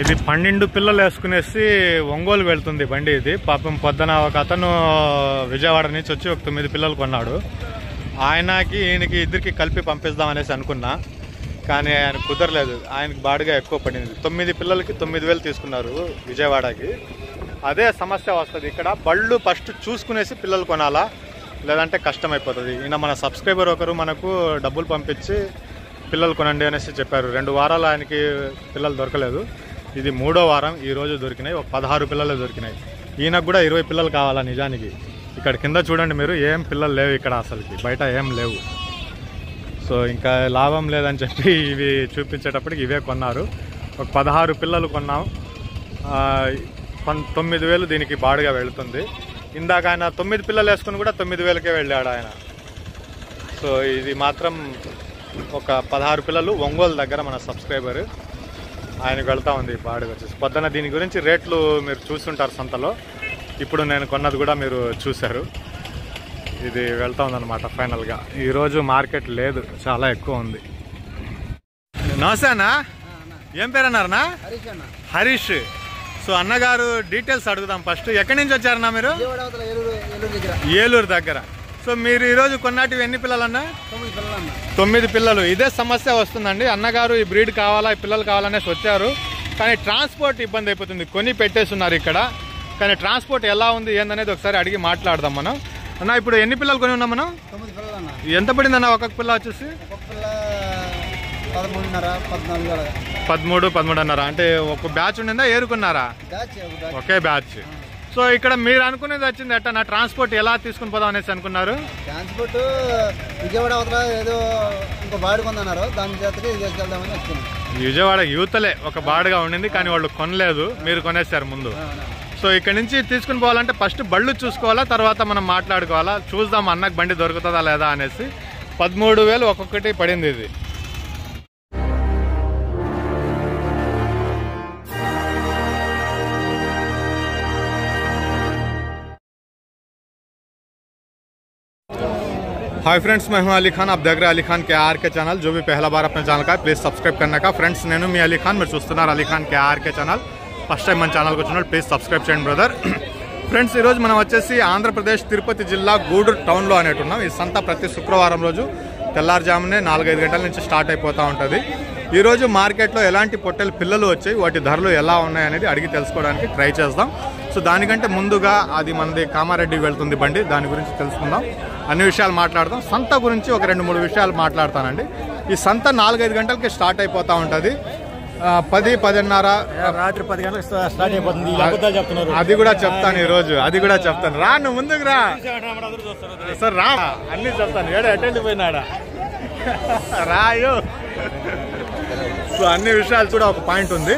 ఇది 12 పిల్లలు వేసుకునేసి ఒంగోలు వెళ్తుంది బండి. ఇది పాపం పొద్దున ఒక అతను విజయవాడ నుంచి వచ్చి ఒక 9 పిల్లలు కొన్నాడు. ఆయనకి ఈయనకి ఇద్దరికి కలిపి పంపిద్దాం అనేసి అనుకున్నా, కానీ ఆయన కుదరలేదు. ఆయనకి బాడుగా ఎక్కువ పడింది. 9 పిల్లలకి 9,000 తీసుకున్నారు విజయవాడకి. అదే సమస్య వస్తుంది ఇక్కడ. బళ్ళు ఫస్ట్ చూసుకునేసి పిల్లలు కొనాలా, లేదంటే కష్టమైపోతుంది. ఈయన మన సబ్స్క్రైబర్ ఒకరు మనకు డబ్బులు పంపించి పిల్లలు కొనండి అనేసి చెప్పారు. 2 వారాలు ఆయనకి పిల్లలు దొరకలేదు. ఇది 3వ వారం. ఈరోజు దొరికినాయి. ఒక 16 పిల్లలు దొరికినాయి. ఈయనకు కూడా 20 పిల్లలు కావాలా నిజానికి. ఇక్కడ కింద చూడండి మీరు, ఏం పిల్లలు లేవు ఇక్కడ, అసలుకి బయట ఏం లేవు. సో ఇంకా లాభం లేదని చెప్పి ఇవి చూపించేటప్పటికి ఇవే కొన్నారు. ఒక 16 పిల్లలు కొన్నాం. 9,000 దీనికి బాడుగా వెళుతుంది. ఇందాక ఆయన 9 పిల్లలు వేసుకుని కూడా 9,000కే వెళ్ళాడు ఆయన. సో ఇది మాత్రం ఒక 16 పిల్లలు ఒంగోలు దగ్గర మన సబ్స్క్రైబర్ ఆయనకు వెళ్తా ఉంది బాడుగా వచ్చేసి. పొద్దున దీని గురించి రేట్లు మీరు చూస్తుంటారు సంతలో. ఇప్పుడు నేను కొన్నది కూడా మీరు చూశారు. ఇది వెళ్తా ఉందన్నమాట ఫైనల్గా. ఈరోజు మార్కెట్ లేదు, చాలా ఎక్కువ ఉంది. నమస్తే అన్న, ఏం పేరు అన్నారన్నా? హరీష్. సో అన్నగారు డీటెయిల్స్ అడుగుదాం ఫస్ట్. ఎక్కడి నుంచి వచ్చారన్నా మీరు? ఏలూరు దగ్గర. సో మీరు ఈరోజు కొన్నాటివి ఎన్ని పిల్లలన్నా? 9 పిల్లలు. ఇదే సమస్య వస్తుందండి. అన్నగారు ఈ బ్రీడ్ కావాలా, ఈ పిల్లలు కావాలనేసి వచ్చారు, కానీ ట్రాన్స్పోర్ట్ ఇబ్బంది అయిపోతుంది. కొని పెట్టేస్తున్నారు ఇక్కడ, కానీ ట్రాన్స్పోర్ట్ ఎలా ఉంది ఏందనేది ఒకసారి అడిగి మాట్లాడదాం మనం. అన్న ఇప్పుడు ఎన్ని పిల్లలు కొని ఉన్నాం మనం? 9 పిల్లలు. ఎంత పడింది అన్న ఒక్కొక్క పిల్ల వచ్చేసి? 13-13.5. అంటే ఒక బ్యాచ్ ఉండిందా, ఏరుకున్నారా? ఒకే బ్యాచ్. సో ఇక్కడ మీరు అనుకునేది వచ్చింది ఎట్టా? ట్రాన్స్పోర్ట్ ఎలా తీసుకుని పోదాం అనేసి అనుకున్నారు? ట్రాన్స్పోర్ట్ విజయవాడ అవతల ఏదో ఇంకో బాడుగా ఉందన్నారు, దాని చేతకి తీసుకెళ్దామని వచ్చింది. విజయవాడ యూతలే ఒక బాడుగా ఉండింది, కానీ వాళ్ళు కొనలేదు, మీరు కొనేసారు ముందు. సో ఇక్కడ నుంచి తీసుకుని పోవాలంటే ఫస్ట్ బళ్ళు చూసుకోవాలా, తర్వాత మనం మాట్లాడుకోవాలా. చూద్దాం అన్నకు బండి దొరుకుతుందా లేదా అనేసి. 13,000 ఒక్కొక్కటి పడింది ఇది. हाय फ्रेंड्स, मैं हूं अली खान. आप देख रहे हैं अली खान के आर के चैनल. जो भी पहला बार अपने चैनल का है प्लीज़ सब्सक्राइब करने का. फ्रेंड्स నేను మీ అలీ ఖాన్, మీరు చూస్తున్నారు Ali Khan K R K channel. First time మన ఛానల్కి వచ్చినప్పుడు ప్లీజ్ సబ్స్క్రైబ్ చేయండి బ్రదర్. ఫ్రెండ్స్ ఈరోజు మనం వచ్చేసి ఆంధ్రప్రదేశ్ తిరుపతి జిల్లా గూడూరు టౌన్లో అనేటున్నాం. ఈ సంత ప్రతి శుక్రవారం రోజు తెల్లారుజామునే 4-5 గంటల నుంచి స్టార్ట్ అయిపోతూ ఉంటుంది. ఈరోజు మార్కెట్లో ఎలాంటి పొట్టెల పిల్లలు వచ్చాయి, వాటి ధరలు ఎలా ఉన్నాయనేది అడిగి తెలుసుకోవడానికి ట్రై చేద్దాం. సో దానికంటే ముందుగా అది మనది కామారెడ్డికి వెళ్తుంది బండి, దాని గురించి తెలుసుకుందాం, అన్ని విషయాలు మాట్లాడదాం. సంత గురించి ఒక 2-3 విషయాలు మాట్లాడతానండి. ఈ సంత 4-5 గంటలకి స్టార్ట్ అయిపోతూ ఉంటుంది. 10-10:30 రాత్రి 10 గంటలకు స్టార్ట్ అయిపోతుంది. అది కూడా చెప్తాను ఈరోజు, అది కూడా చెప్తాను. రా, నువ్వు ముందుకు రా సార్, రా, అన్ని చెప్తాను. ఏడా అటెండ్ పోయినాడా రాయో. సో అన్ని విషయాలు కూడా ఒక పాయింట్ ఉంది.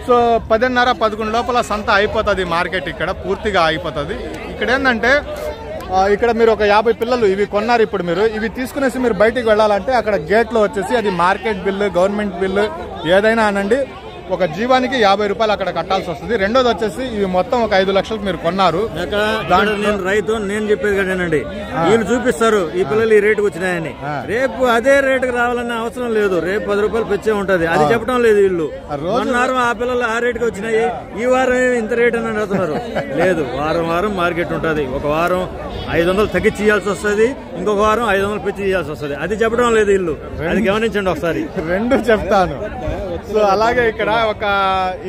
సో 10:30-11 లోపల సంత అయిపోతుంది. మార్కెట్ ఇక్కడ పూర్తిగా అయిపోతుంది. ఇక్కడ ఏంటంటే ఇక్కడ మీరు ఒక 50 పిల్లలు ఇవి కొన్నారు. ఇప్పుడు మీరు ఇవి తీసుకునేసి మీరు బయటికి వెళ్ళాలంటే అక్కడ గేట్లో వచ్చేసి అది మార్కెట్ బిల్లు, గవర్నమెంట్ బిల్లు ఏదైనా అనండి, ఒక జీవానికి 50 రూపాయలు అక్కడ కట్టాల్సి వస్తుంది. రెండోది వచ్చేసి ఇవి మొత్తం ఒక 5 లక్షలకు మీరు కొన్నారు. నేను రైతు, నేను చెప్పేది కదేనండి, వీళ్ళు చూపిస్తారు ఈ పిల్లలు ఈ రేటుకు వచ్చినాయని. రేపు అదే రేటుకు రావాలనే అవసరం లేదు. రేపు 10 రూపాయలు పెంచే ఉంటది, అది చెప్పడం లేదు. వీళ్ళు రోజున్నారు ఆ పిల్లలు ఆ రేటుకి వచ్చినాయి, ఈ వారం ఇంత రేటు అని అడుగుతున్నారు. లేదు, వారం మార్కెట్ ఉంటది. ఒక వారం 500 తగ్గించి ఇవ్వాల్సి వస్తుంది, ఇంకొక వారం 500 పెంచి ఇవ్వాల్సి వస్తుంది. అది చెప్పడం లేదు వీళ్ళు, అది గమనించండి ఒకసారి. రెండు చెప్తాను. సో అలాగే ఇక్కడ ఒక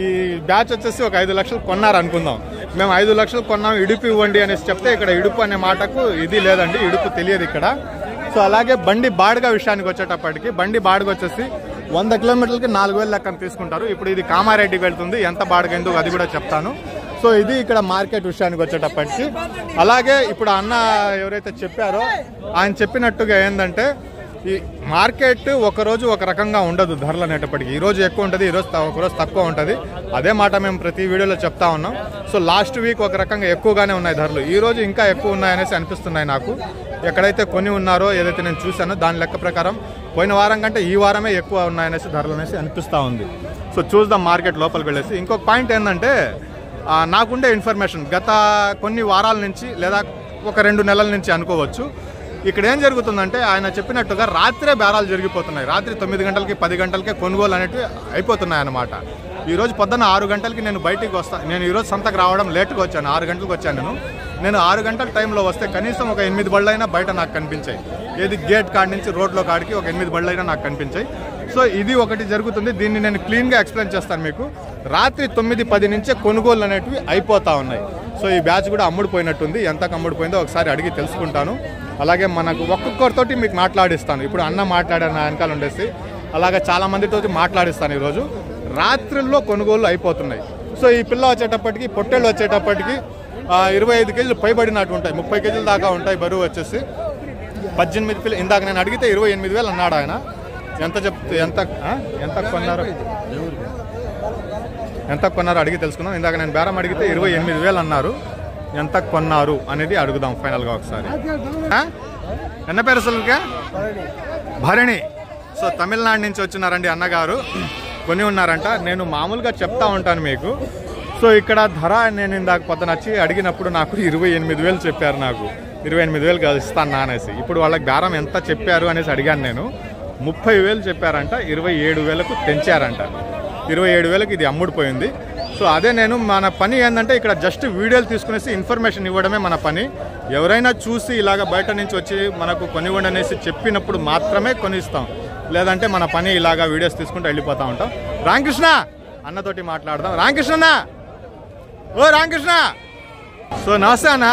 ఈ బ్యాచ్ వచ్చేసి ఒక 5 లక్షలు కొన్నారు అనుకుందాం. మేము 5 లక్షలు కొన్నాం, ఇడుపు ఇవ్వండి అనేసి చెప్తే ఇక్కడ ఇడుపు అనే మాటకు ఇది లేదండి, ఇడుపు తెలియదు ఇక్కడ. సో అలాగే బండి బాడుగా విషయానికి వచ్చేటప్పటికి బండి బాడుగా వచ్చేసి 100 కిలోమీటర్లకి 4,000 లెక్కన తీసుకుంటారు. ఇప్పుడు ఇది కామారెడ్డికి వెళ్తుంది. ఎంత బాడుగా ఎందుకు అది కూడా చెప్తాను. సో ఇది ఇక్కడ మార్కెట్ విషయానికి వచ్చేటప్పటికి. అలాగే ఇప్పుడు అన్న ఎవరైతే చెప్పారో ఆయన చెప్పినట్టుగా ఏంటంటే ఈ మార్కెట్ ఒకరోజు ఒక రకంగా ఉండదు ధరలు అనేటప్పటికి. ఈరోజు ఎక్కువ ఉంటుంది, ఒకరోజు తక్కువ ఉంటుంది. అదే మాట మేము ప్రతి వీడియోలో చెప్తా ఉన్నాం. సో లాస్ట్ వీక్ ఒక రకంగా ఎక్కువగానే ఉన్నాయి ధరలు, ఈరోజు ఇంకా ఎక్కువ ఉన్నాయనేసి అనిపిస్తున్నాయి నాకు. ఎక్కడైతే కొని ఉన్నారో ఏదైతే నేను చూశానో దాని లెక్క ప్రకారం పోయిన వారం కంటే ఈ వారమే ఎక్కువ ఉన్నాయనేసి ధరలు అనేసి అనిపిస్తూ ఉంది. సో చూద్దాం మార్కెట్ లోపలికి వెళ్ళేసి. ఇంకొక పాయింట్ ఏంటంటే నాకుండే ఇన్ఫర్మేషన్ గత కొన్ని వారాల నుంచి లేదా ఒక 2 నెలల నుంచి అనుకోవచ్చు, ఇక్కడ ఏం జరుగుతుందంటే ఆయన చెప్పినట్టుగా రాత్రే బేరాలు జరిగిపోతున్నాయి. రాత్రి 9 గంటలకి 10 గంటలకే కొనుగోలు అనేవి అయిపోతున్నాయి అన్నమాట. ఈరోజు పొద్దున్న 6 గంటలకి నేను బయటికి వస్తాను. నేను ఈరోజు సంతకు రావడం లేట్గా వచ్చాను, 6 గంటలకు వచ్చాను. నేను 6 గంటల టైంలో వస్తే కనీసం ఒక 8 బళ్ళైనా బయట నాకు కనిపించాయి. ఏది గేట్ కాడి నుంచి రోడ్లో కాడికి ఒక 8 బళ్ళైనా నాకు కనిపించాయి. సో ఇది ఒకటి జరుగుతుంది. దీన్ని నేను క్లీన్గా ఎక్స్ప్లెయిన్ చేస్తాను మీకు. రాత్రి 9-10 నుంచే కొనుగోలు అనేటివి అయిపోతూ ఉన్నాయి. సో ఈ బ్యాచ్ కూడా అమ్ముడుపోయినట్టుంది. ఎంతకు అమ్ముడుపోయిందో ఒకసారి అడిగి తెలుసుకుంటాను. అలాగే మనకు ఒక్కొక్కరితోటి మీకు మాట్లాడిస్తాను. ఇప్పుడు అన్న మాట్లాడాను నా వెనకాల ఉండేసి, అలాగే చాలా మందితో మాట్లాడిస్తాను. ఈరోజు రాత్రుల్లో కొనుగోలు అయిపోతున్నాయి. సో ఈ పిల్ల వచ్చేటప్పటికి, పొట్టేళ్ళు వచ్చేటప్పటికి 25 కేజీలు పైబడినట్టు ఉంటాయి, 30 కేజీల దాకా ఉంటాయి బరువు వచ్చేసి. 18 పిల్ల ఇందాక నేను అడిగితే 28,000 అన్నాడు ఆయన. ఎంత కొన్నారు అడిగి తెలుసుకుందాం. ఇందాక నేను బేరం అడిగితే 28,000 అన్నారు. ఎంత కొన్నారు అనేది అడుగుదాం ఫైనల్గా ఒకసారి. ఎన్న పేరు అసలుగా? భరణి. సో తమిళనాడు నుంచి వచ్చినారండి అన్నగారు, కొని ఉన్నారంట. నేను మామూలుగా చెప్తా ఉంటాను మీకు. సో ఇక్కడ ధర నేను ఇందాక పొద్దున వచ్చి అడిగినప్పుడు నాకు 28,000 చెప్పారు. నాకు 28,000 ఇస్తాను అనేసి. ఇప్పుడు వాళ్ళకి బేరం ఎంత చెప్పారు అనేసి అడిగాను నేను. 30,000 చెప్పారంట, 27,000కు తెంచారంట. 27,000కి ఇది అమ్ముడుపోయింది. సో అదే నేను మన పని ఏంటంటే ఇక్కడ జస్ట్ వీడియోలు తీసుకునేసి ఇన్ఫర్మేషన్ ఇవ్వడమే మన పని. ఎవరైనా చూసి ఇలాగ బయట నుంచి వచ్చి మనకు కొనివ్వండి అనేసి చెప్పినప్పుడు మాత్రమే కొనిస్తాం. లేదంటే మన పని ఇలాగా వీడియోస్ తీసుకుంటూ వెళ్ళిపోతూ ఉంటాం. రామకృష్ణ అన్నతోటి మాట్లాడదాం. రామకృష్ణ, ఓ రామకృష్ణ. సో నమస్తే అన్న.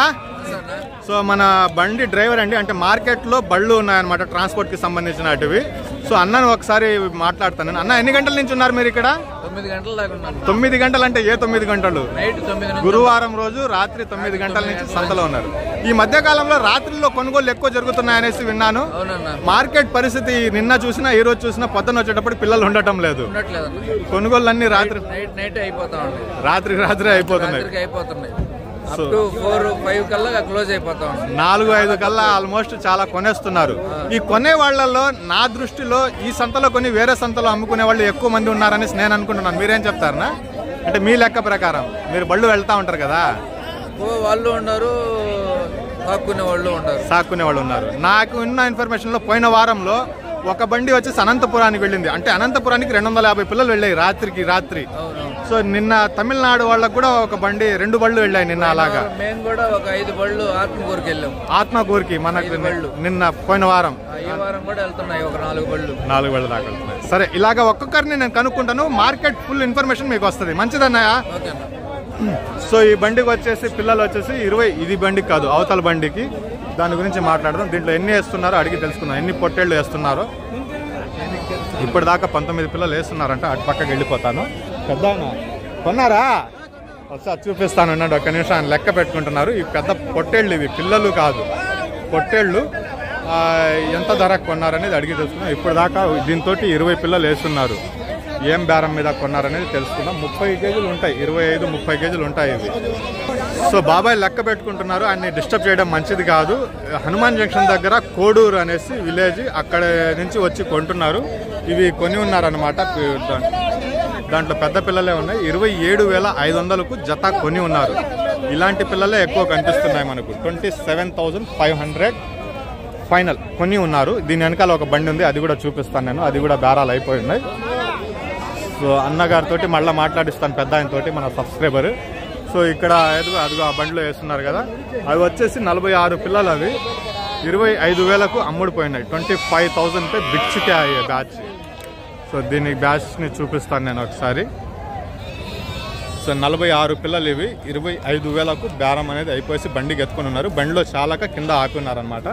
సో మన బండి డ్రైవర్ అండి, అంటే మార్కెట్లో బళ్ళు ఉన్నాయన్నమాట ట్రాన్స్పోర్ట్కి సంబంధించినవి. సో అన్నను ఒకసారి మాట్లాడతాను. అన్న ఎన్ని గంటల నుంచి ఉన్నారు మీరు ఇక్కడ? 9 గంటల దాకా ఉన్నాను. 9 గంటలు అంటే ఏ 9 గంటలు? నైట్ 9 గురువారం రోజు రాత్రి 9 గంటల నుంచి సంతలో ఉన్నారు. ఈ మధ్య కాలంలో రాత్రిలో కొనుగోలు ఎక్కువ జరుగుతున్నాయనేసి విన్నాను. మార్కెట్ పరిస్థితి నిన్న చూసినా ఈ రోజు చూసినా పొద్దున వచ్చేటప్పుడు పిల్లలు ఉండటం లేదు. కొనుగోలు అన్ని రాత్రి అయిపోతున్నాయి. 4-5 కల్లా క్లోజ్ అయిపోతా ఉంది. 4-5 కల్లా ఆల్మోస్ట్ చాలా కొనేస్తున్నారు. ఈ కొనే వాళ్ళలో నా దృష్టిలో ఈ సంతలో కొని వేరే సంతలో అమ్ముకునే వాళ్ళు ఎక్కువ మంది ఉన్నారని నేను అనుకుంటున్నాను. మీరేం చెప్తారనా? అంటే మీ లెక్క ప్రకారం మీరు బళ్ళు వెళ్తా ఉంటారు కదా, వాళ్ళు ఉన్నారు, సాక్కునే వాళ్ళు ఉన్నారు. నాకు ఉన్న ఇన్ఫర్మేషన్ లో పోయిన వారంలో ఒక బండి వచ్చేసి అనంతపురానికి వెళ్ళింది. అంటే అనంతపురానికి 250 పిల్లలు వెళ్ళాయి రాత్రి. సో నిన్న తమిళనాడు వాళ్ళకు కూడా ఒక బండి 2 బళ్ళు వెళ్ళాయి నిన్న. అలాగా మేము కూడా ఒక 5 బళ్ళు ఆత్మకూరుకి వెళ్ళాం. ఆత్మకూరుకి మనకు నిన్న పోయిన వారం. ఈ వారం కూడా వెళ్తున్నాయి ఒక 4 బళ్ళు దాకా వెళ్తున్నాయి. సరే, ఇలాగ ఒక్కొక్కరిని నేను కనుక్కుంటాను. మార్కెట్ ఫుల్ ఇన్ఫర్మేషన్ మీకు వస్తుంది. మంచిదన్నయ్య. సో ఈ బండికి వచ్చేసి పిల్లలు వచ్చేసి 20. ఇది బండికి కాదు, అవతల బండికి. దాని గురించి మాట్లాడదాం. దీంట్లో ఎన్ని వేస్తున్నారో అడిగి తెలుసుకుందాం. ఎన్ని పొట్టేళ్ళు వేస్తున్నారో. ఇప్పటిదాకా 19 పిల్లలు వేస్తున్నారంట. అటు పక్కకి వెళ్ళిపోతాను. పెద్ద కొన్నారా? ఒకసారి చూపిస్తాను అన్నాడు. ఒక్క నిమిషం ఆయన లెక్క పెట్టుకుంటున్నారు. ఈ పెద్ద పొట్టేళ్ళు, ఇవి పిల్లలు కాదు, పొట్టేళ్ళు. ఎంత ధర కొన్నారనేది అడిగి తెలుసుకున్నాం. ఇప్పటిదాకా దీంతో 20 పిల్లలు వేస్తున్నారు. ఏం బేరం మీద కొన్నారనేది తెలుసుకుందాం. 30 కేజీలు ఉంటాయి, 25-30 కేజీలు ఉంటాయి ఇవి. సో బాబాయ్ లెక్క పెట్టుకుంటున్నారు. ఆయన్ని డిస్టర్బ్ చేయడం మంచిది కాదు. హనుమాన్ జంక్షన్ దగ్గర కోడూరు అనేసి విలేజ్, అక్కడ నుంచి వచ్చి కొంటున్నారు. ఇవి కొని ఉన్నారనమాట. దాంట్లో పెద్ద పిల్లలే ఉన్నాయి. 27,500కు జత కొని ఉన్నారు. ఇలాంటి పిల్లలే ఎక్కువ కనిపిస్తున్నాయి మనకు. 27,500 ఫైనల్ కొని ఉన్నారు. దీని వెనకాల ఒక బండి ఉంది, అది కూడా చూపిస్తాను నేను. అది కూడా బేరాలు అయిపోయి ఉన్నాయి. సో అన్నగారితో మళ్ళీ మాట్లాడిస్తాను, పెద్ద ఆయనతోటి, మన సబ్స్క్రైబర్. సో ఇక్కడ అదిగో ఆ బండిలో వేస్తున్నారు కదా, అవి వచ్చేసి 46 పిల్లలు. అవి 25,000కు అమ్ముడిపోయినాయి. 25,000 బిచ్చుకే అయ్యే బ్యాచ్. సో దీని బ్యాచ్ని చూపిస్తాను నేను ఒకసారి. సో 46 పిల్లలు ఇవి. 25,000కు బేరం అనేది అయిపోయి బండికి ఎత్తుకుని ఉన్నారు. బండిలో చాలాక కింద ఆకున్నారనమాట.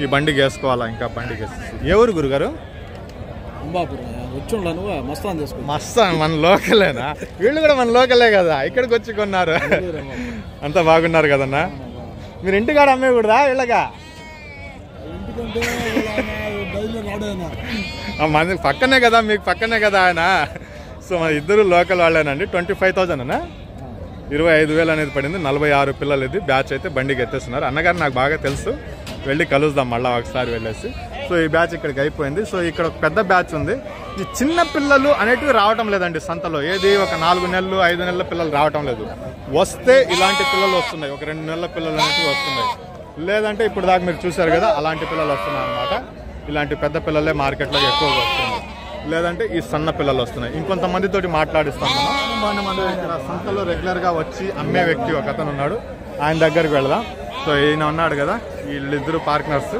ఈ బండికి వేసుకోవాలా, ఇంకా బండికి వేసేసి. ఏ ఊరు గురుగారు? మస్తాన్, మన లోకలేనా? వీళ్ళు కూడా మన లోకలే కదా, ఇక్కడికి వచ్చి కొన్నారు. అంతా బాగున్నారు కదన్నా. మీరు ఇంటికాడ అమ్మేకూడదా వీళ్ళగా? మన పక్కనే కదా, మీకు పక్కనే కదా ఆయన. సో మన ఇద్దరు లోకల్ వాళ్ళేనండి. 25,000 అన్నా, 25,000 అనేది పడింది. 46 పిల్లలు ఇది బ్యాచ్ అయితే బండికి ఎత్తేస్తున్నారు. అన్నగారు నాకు బాగా తెలుసు, వెళ్ళి కలుద్దాం మళ్ళీ ఒకసారి వెళ్ళేసి. సో ఈ బ్యాచ్ ఇక్కడికి అయిపోయింది. సో ఇక్కడ ఒక పెద్ద బ్యాచ్ ఉంది. ఈ చిన్న పిల్లలు అనేటివి రావటం లేదండి సంతలో. ఏది ఒక 4 నెలలు 5 నెలల పిల్లలు రావటం లేదు. వస్తే ఇలాంటి పిల్లలు వస్తున్నాయి, ఒక 2 నెలల పిల్లలు అనేటివి వస్తున్నాయి. లేదంటే ఇప్పుడు దాకా మీరు చూశారు కదా అలాంటి పిల్లలు వస్తున్నాయి అన్నమాట. ఇలాంటి పెద్ద పిల్లలే మార్కెట్లో ఎక్కువగా వస్తున్నాయి, లేదంటే ఈ సన్న పిల్లలు వస్తున్నాయి. ఇంకొంతమందితోటి మాట్లాడిస్తాం మనం. ఇక్కడ సంతలో రెగ్యులర్గా వచ్చి అమ్మే వ్యక్తి ఒక అతను ఉన్నాడు, ఆయన దగ్గరికి వెళదాం. సో ఈయన ఉన్నాడు కదా, వీళ్ళిద్దరు పార్ట్నర్స్,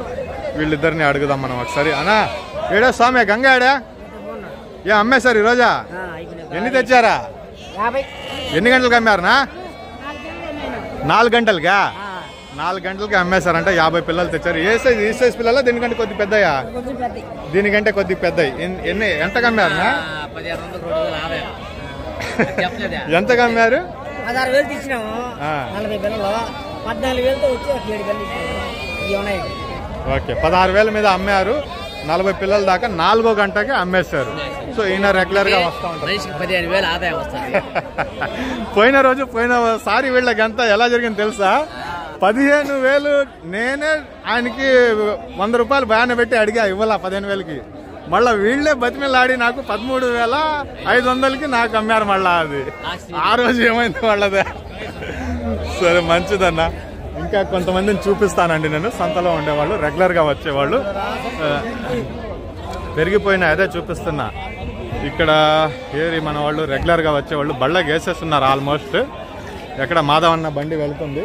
వీళ్ళిద్దరిని అడుగుదాం మనం ఒకసారి. అన్నా ఏడా స్వామి గంగాడా ఏ అమ్మేశారు ఈరోజా? ఎన్ని తెచ్చారా? ఎన్ని గంటలకు అమ్మారనా? 4 గంటలకా? 4 గంటలకి అమ్మేశారంట. 50 పిల్లలు తెచ్చారు. ఏ సైజ్? ఈ సైజ్ పిల్లల దీనికంటే కొద్ది పెద్దయా? దీనికంటే కొద్ది పెద్దయి. ఎంతకు అమ్మారనా? ఎంతకు అమ్మారు? 16,000 తీసినాము. 40 పిల్లలు 14,000తో వచ్చి 7 పిల్లలు ఉన్నాయి. ఓకే, 16,000 మీద అమ్మారు. 40 పిల్లల దాకా 4వ గంటకి అమ్మేశారు. సో ఈయన రెగ్యులర్ గా వస్తూ ఉంటారు. 15,000 ఆదాయం వస్తుంది. పోయినసారి వీళ్ళకి ఎంత ఎలా జరిగింది తెలుసా? 15,000 నేనే ఆయనకి 100 రూపాయలు భయాన పెట్టి అడిగా, ఇవ్వాలా 15,000కి. మళ్ళీ వీళ్ళే బతిమలాడి నాకు 13,500కి నాకు అమ్మారు మళ్ళా. అది ఆ రోజు ఏమైంది వాళ్ళదే. సరే మంచిదన్న. ఇంకా కొంతమందిని చూపిస్తానండి నేను. సంతలో ఉండేవాళ్ళు, రెగ్యులర్గా వచ్చేవాళ్ళు. పెరిగిపోయిన అదే చూపిస్తున్నా. ఇక్కడ ఏరి మన వాళ్ళు రెగ్యులర్గా వచ్చేవాళ్ళు బళ్ళకి వేసేస్తున్నారు ఆల్మోస్ట్. ఎక్కడ మాధవన్న బండి వెళ్తుంది.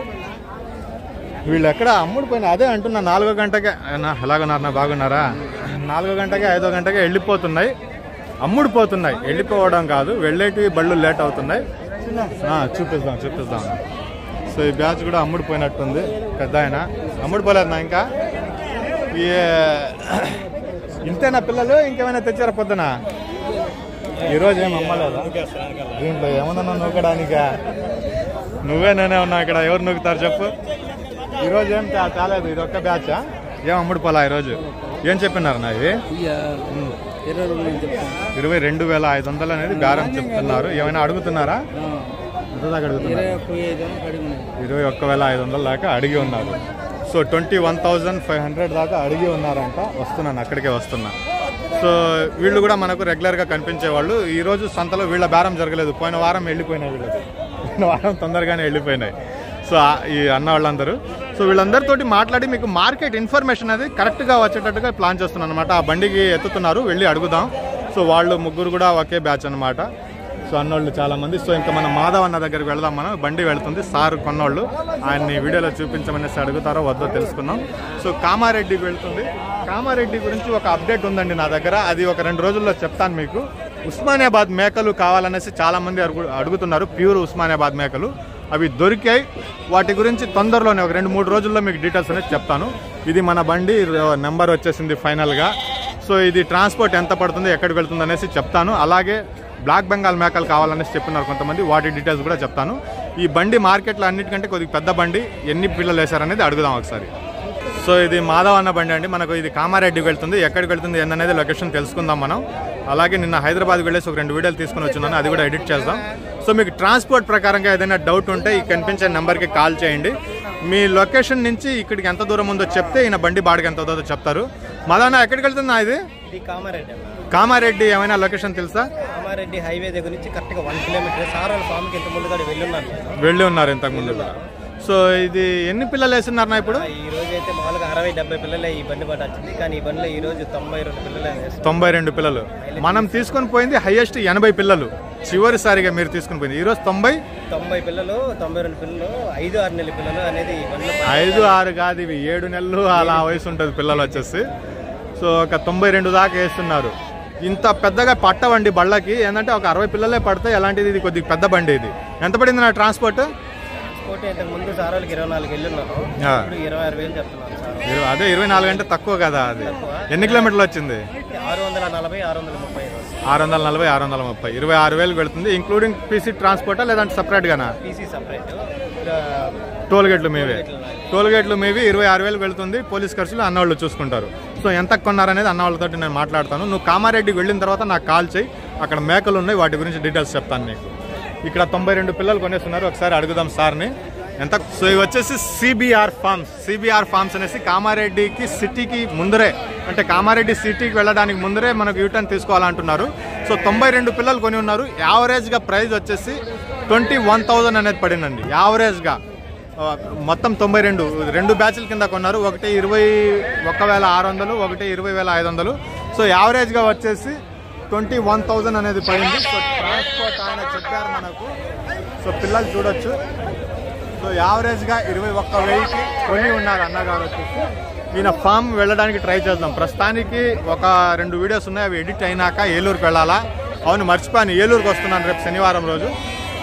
వీళ్ళు ఎక్కడ అమ్ముడిపోయినా అదే అంటున్నా. 4వ గంటకే ఎలాగున్నారన్నా? బాగున్నారా? 4వ గంటకే 5వ గంటకే వెళ్ళిపోతున్నాయి, అమ్ముడిపోతున్నాయి. వెళ్ళిపోవడం కాదు, వెళ్ళేటి బళ్ళు లేట్ అవుతున్నాయి. చూపిస్తాం. సో ఈ బ్యాచ్ కూడా అమ్ముడిపోయినట్టుంది. పెద్ద ఆయన అమ్ముడిపోలేదు నా ఇంకా. ఇంతేనా పిల్లలు? ఇంకేమైనా తెచ్చారా పొద్దున? ఈరోజు ఏం అమ్మలేదా? దీంట్లో ఏమన్నా నూకడానికా? నేనే ఉన్నా ఇక్కడ. ఎవరు నూకుతారు చెప్పు? ఈరోజు ఏం కాలేదు. ఇది ఒక్క బ్యాచా? ఏం అమ్ముడిపోలా ఈరోజు? ఏం చెప్పినారు నా? ఇది 22,500 అనేది బేరం చెప్తున్నారు. ఏమైనా అడుగుతున్నారా? ఎంతదాకా అడుగుతున్నారు? 21,500 దాకా అడిగి ఉన్నారు. సో 21,500 దాకా అడిగి ఉన్నారంట. వస్తున్నాను, అక్కడికే వస్తున్నా. సో వీళ్ళు కూడా మనకు రెగ్యులర్గా కనిపించేవాళ్ళు. ఈరోజు సంతలో వీళ్ళ బేరం జరగలేదు. పోయిన వారం వెళ్ళిపోయినాయి వీళ్ళకి. పోయిన వారం తొందరగానే వెళ్ళిపోయినాయి. సో ఈ అన్న వాళ్ళందరూ. సో వీళ్ళందరితోటి మాట్లాడి మీకు మార్కెట్ ఇన్ఫర్మేషన్ అనేది కరెక్ట్గా వచ్చేటట్టుగా ప్లాన్ చేస్తున్నాను అనమాట. ఆ బండికి ఎత్తుతున్నారు, వెళ్ళి అడుగుదాం. సో వాళ్ళు ముగ్గురు కూడా ఒకే బ్యాచ్ అనమాట. సో అన్నోళ్ళు చాలామంది. సో ఇంకా మనం మాధవ్ అన్న దగ్గరికి వెళదాం. మనం బండి వెళుతుంది, సార్ కొన్నోళ్ళు. ఆయన్ని వీడియోలో చూపించమనేసి అడుగుతారో వద్దో తెలుసుకున్నాం. సో కామారెడ్డికి వెళ్తుంది. కామారెడ్డి గురించి ఒక అప్డేట్ ఉందండి నా దగ్గర. అది ఒక 2 రోజుల్లో చెప్తాను మీకు. ఉస్మానియాబాద్ మేకలు కావాలనేసి చాలామంది అడుగుతున్నారు. ప్యూర్ ఉస్మానియాబాద్ మేకలు అవి దొరికాయి. వాటి గురించి తొందరలోనే ఒక 2-3 రోజుల్లో మీకు డీటెయిల్స్ అనేది చెప్తాను. ఇది మన బండి నెంబర్ వచ్చేసింది ఫైనల్గా. సో ఇది ట్రాన్స్పోర్ట్ ఎంత పడుతుంది, ఎక్కడికి వెళ్తుంది అనేసి చెప్తాను. అలాగే బ్లాక్ బెంగాల్ మేకలు కావాలనేసి చెప్తున్నారు కొంతమంది, వాటి డీటెయిల్స్ కూడా చెప్తాను. ఈ బండి మార్కెట్లో అన్నిటికంటే కొద్దిగా పెద్ద బండి. ఎన్ని పిల్లలు వేశారనేది అడుగుదాం ఒకసారి. సో ఇది మాధవ్ అన్న బండి అండి. మనకు ఇది కామారెడ్డికి వెళ్తుంది. ఎక్కడికి వెళ్తుంది ఏందనేది లొకేషన్ తెలుసుకుందాం మనం. అలాగే నిన్న హైదరాబాద్కి వెళ్ళేసి ఒక 2 వీడియోలు తీసుకుని వచ్చున్నాను, అది కూడా ఎడిట్ చేద్దాం. సో మీకు ట్రాన్స్పోర్ట్ ప్రకారంగా ఏదైనా డౌట్ ఉంటే ఈ కనిపించే నెంబర్కి కాల్ చేయండి. మీ లొకేషన్ నుంచి ఇక్కడికి ఎంత దూరం ఉందో చెప్తే ఈయన బండి బాడికి ఎంత అవుతుందో చెప్తారు. మాధవన్న ఎక్కడికి వెళ్తుందా? ఇది కామారెడ్డి. ఏమైనా లొకేషన్ తెలుసా? కామారెడ్డి హైవే దగ్గర నుంచి కరెక్ట్గా 1 కిలోమీటర్. సారాల ఫామ్కి ఇంత ముందు వెళ్ళి ఉన్నారు ఇంతకు ముందు కూడా. సో ఇది ఎన్ని పిల్లలు వేస్తున్నారన్నా ఇప్పుడు? ఈ రోజు అయితే మామూలుగా 60-70 పిల్లలే ఈ బండి బాట వచ్చింది. కానీ ఈ బండిలో ఈ రోజు 92 పిల్లలు. 92 పిల్లలు. మనం తీసుకొని పోయింది హైయెస్ట్ 80 పిల్లలు చివరిసారిగా మీరు తీసుకుని పోయింది. ఈరోజు 90 పిల్లలు, 92 పిల్లలు, 5-6 నెలల పిల్లలు అనేది 5-6 కాదు, ఇవి 7 నెలలు అలా వయసు ఉంటుంది పిల్లలు వచ్చేసి. సో ఒక 92 దాకా వేస్తున్నారు. ఇంత పెద్దగా పట్టవండి బళ్ళకి. ఏంటంటే ఒక 60 పిల్లలే పడతాయి. అలాంటిది ఇది కొద్దిగా పెద్ద బండి. ఇది ఎంత పడింది నా ట్రాన్స్పోర్ట్? ఇంతకు ముందు సారాలకి 24 వెళ్ళున్నాను, 26,000 చెప్తున్నాను. అదే 24 అంటే తక్కువ కదా. అది ఎన్ని కిలోమీటర్లు వచ్చింది? 640-630. 640-630 26,000 వెళ్తుంది. ఇంక్లూడింగ్ పీసీ ట్రాన్స్పోర్టా లేదంటే సపరేట్ గానా? PC separate. టోల్గేట్లు మేవే 26,000 వెళ్తుంది. పోలీస్ ఖర్చులు అన్నవాళ్ళు చూసుకుంటారు. సో ఎంత కొన్నారనేది అన్నవాళ్ళతో నేను మాట్లాడతాను. నువ్వు కామారెడ్డికి వెళ్ళిన తర్వాత నాకు కాల్ చేయి. అక్కడ మేకలు ఉన్నాయి, వాటి గురించి డీటెయిల్స్ చెప్తాను నీకు. ఇక్కడ 92 పిల్లలు కొనేస్తున్నారు. ఒకసారి అడుగుదాం సార్ని ఎంత. సో ఇవి వచ్చేసి సిబిఆర్ ఫార్మ్స్ అనేసి కామారెడ్డికి సిటీకి ముందరే, అంటే కామారెడ్డి సిటీకి వెళ్ళడానికి ముందరే మనకు యూటర్న్ తీసుకోవాలంటున్నారు. సో 92 పిల్లలు కొని ఉన్నారు. యావరేజ్గా ప్రైస్ వచ్చేసి 21,000 అనేది పడిందండి యావరేజ్గా. మొత్తం 92 2 బ్యాచ్ల కింద కొన్నారు. ఒకటి 21,600, ఒకటి 20,500. సో యావరేజ్గా వచ్చేసి 21,000 అనేది పడింది. సో ట్రాన్స్పోర్ట్ ఆయన చెప్పారు మనకు. సో పిల్లలు చూడొచ్చు. సో యావరేజ్గా 21,000కి కొని ఉన్నారు అన్నగారు వచ్చేసి. ఈయన ఫామ్ వెళ్ళడానికి ట్రై చేద్దాం. ప్రస్తుతానికి ఒక 2 వీడియోస్ ఉన్నాయి, అవి ఎడిట్ అయినాక ఏలూరుకి వెళ్ళాలా. అవును మర్చిపోయాను, ఏలూరుకి వస్తున్నాను రేపు శనివారం రోజు.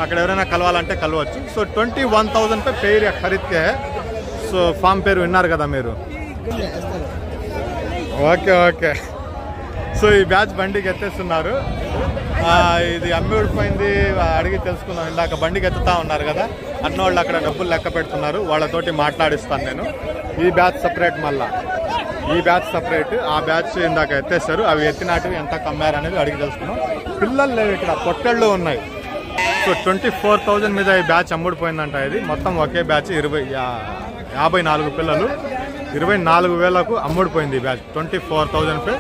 అక్కడ ఎవరైనా కలవాలంటే కలవచ్చు. సో 21,000 पे पेड़ खरीद के है. సో ఫామ్ పేరు విన్నారు కదా మీరు. Okay okay. సో ఈ బ్యాచ్ బండికి ఎత్తేస్తున్నారు. ఇది అమ్మి ఊడిపోయింది అడిగి తెలుసుకుందాం. ఇందాక బండికి ఎత్తుతా ఉన్నారు కదా, అన్నోళ్ళు అక్కడ డబ్బులు లెక్క పెడుతున్నారు, వాళ్ళతోటి మాట్లాడిస్తాను నేను. ఈ బ్యాచ్ సపరేట్, మళ్ళా ఈ బ్యాచ్ సపరేట్. ఆ బ్యాచ్ ఇందాక ఎత్తేస్తారు, అవి ఎత్తినాటివి ఎంత కమ్మారు అనేది అడిగి తెలుసుకున్నాం. పిల్లలు లేవు ఇక్కడ, పొట్టళ్ళు ఉన్నాయి. సో 24,000 మీద ఈ బ్యాచ్ అమ్ముడిపోయిందంట. ఇది మొత్తం ఒకే బ్యాచ్ 54 పిల్లలు 24,000కు అమ్ముడిపోయింది ఈ బ్యాచ్. 24,000 पे